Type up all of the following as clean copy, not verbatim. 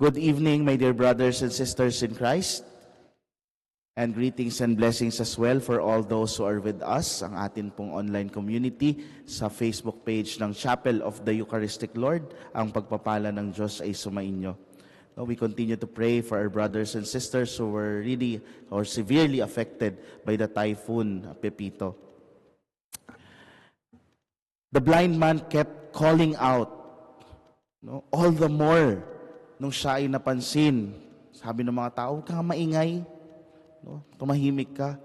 Good evening, my dear brothers and sisters in Christ, and greetings and blessings as well for all those who are with us, ang atin pong online community sa Facebook page ng Chapel of the Eucharistic Lord. Ang pagpapala ng Diyos ay sumainyo. We continue to pray for our brothers and sisters who were really or severely affected by the typhoon Pepito. The blind man kept calling out, all the more nung siya ay napansin. Sabi ng mga tao, huwag kang maingay, tumahimik ka.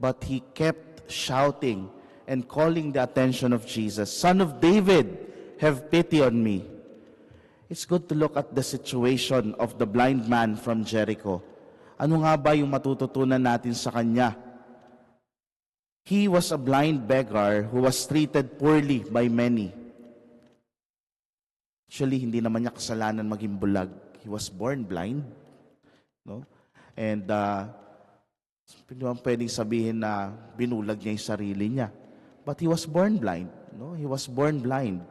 But he kept shouting and calling the attention of Jesus, Son of David, have pity on me. It's good to look at the situation of the blind man from Jericho. Ano nga ba yung matututunan natin sa kanya? He was a blind beggar who was treated poorly by many. Actually, hindi naman niya kasalanan maging bulag. He was born blind. And pwedeng sabihin na binulag niya yung sarili niya. But he was born blind. He was born blind.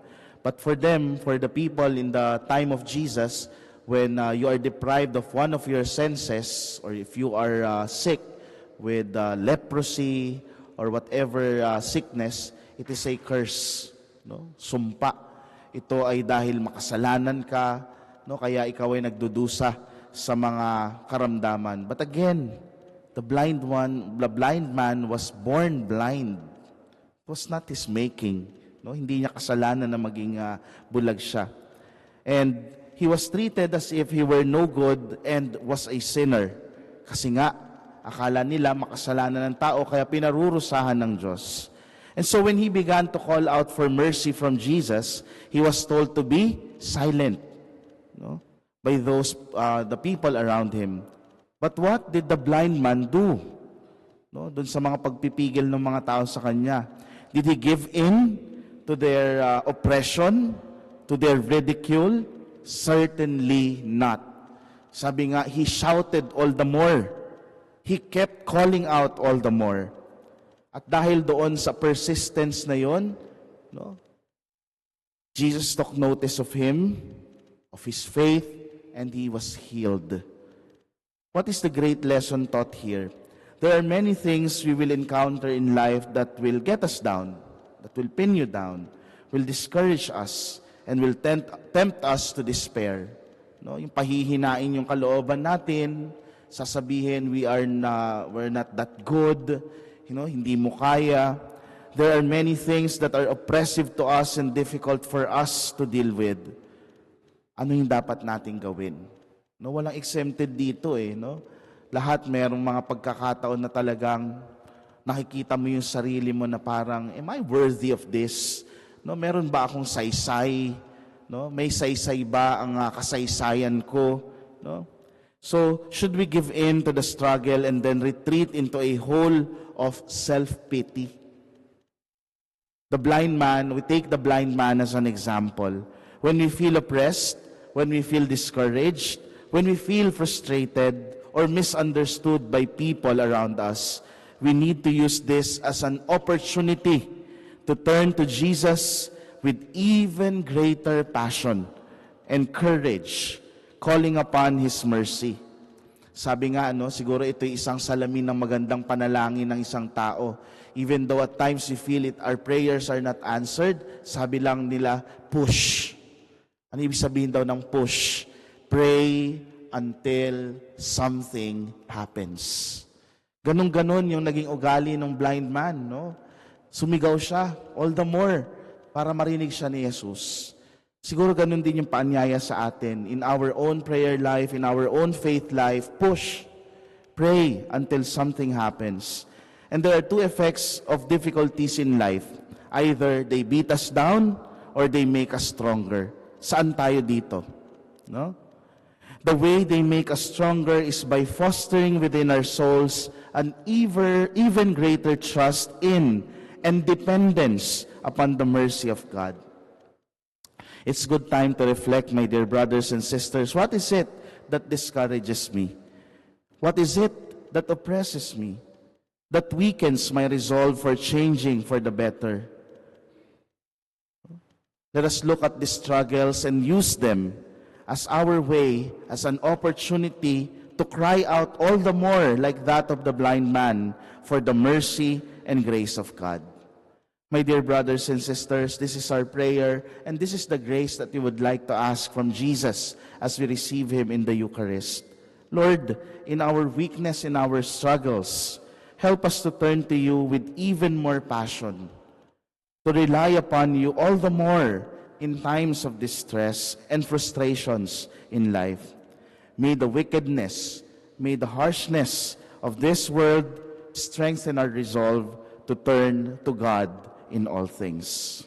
But for them, for the people in the time of Jesus, when you are deprived of one of your senses, or if you are sick with leprosy or whatever sickness, it is a curse. Sumpa. Ito ay dahil makasalanan ka, kaya ikaw ay nagdudusa sa mga karamdaman. But again, the blind man was born blind. It was not his making. Hindi niya kasalanan na maging bulag siya. And he was treated as if he were no good and was a sinner. Kasi nga, akala nila makasalanan ng tao, kaya pinarurusahan ng Diyos. And so when he began to call out for mercy from Jesus, he was told to be silent by those the people around him. But what did the blind man do? Doon sa mga pagpipigil ng mga tao sa kanya, did he give in to their oppression, to their ridicule? Certainly not. Sabi nga, he shouted all the more. He kept calling out all the more. At dahil doon sa persistence na yon, Jesus took notice of him, of his faith, and he was healed. What is the great lesson taught here? There are many things we will encounter in life that will get us down, that will pin you down, will discourage us, and will tempt us to despair. Yung pahihinain yung kalooban natin, sasabihin we're not that good, hindi mo kaya. There are many things that are oppressive to us and difficult for us to deal with. Ano yung dapat nating gawin? Walang exempted dito Lahat merong mga pagkakataon na talagang nakikita mo yung sarili mo na parang, am I worthy of this? Meron ba akong saysay? May saysay ba ang kasaysayan ko? So, should we give in to the struggle and then retreat into a hole of self-pity? We take the blind man as an example. When we feel oppressed, when we feel discouraged, when we feel frustrated or misunderstood by people around us, we need to use this as an opportunity to turn to Jesus with even greater passion and courage, calling upon His mercy. Sabi nga, siguro ito isang salamin ng magandang panalangin ng isang tao. Even though at times we feel it, our prayers are not answered, sabi lang nila, push. Ano ibig sabihin daw ng push? Pray until something happens. Ganon-ganon yung naging ugali ng blind man. Sumigaw siya, all the more, para marinig siya ni Jesus. Siguro ganun din yung paanyaya sa atin. In our own prayer life, in our own faith life, push. Pray until something happens. And there are two effects of difficulties in life. Either they beat us down or they make us stronger. Saan tayo dito? The way they make us stronger is by fostering within our souls an even greater trust in and dependence upon the mercy of God. It's good time to reflect, my dear brothers and sisters. What is it that discourages me? What is it that oppresses me? That weakens my resolve for changing for the better? Let us look at these struggles and use them as our way, as an opportunity to cry out all the more like that of the blind man for the mercy and grace of God. My dear brothers and sisters, this is our prayer, and this is the grace that we would like to ask from Jesus as we receive Him in the Eucharist. Lord, in our weakness, in our struggles, help us to turn to You with even more passion, to rely upon You all the more in times of distress and frustrations in life. May the wickedness, may the harshness of this world strengthen our resolve to turn to God in all things.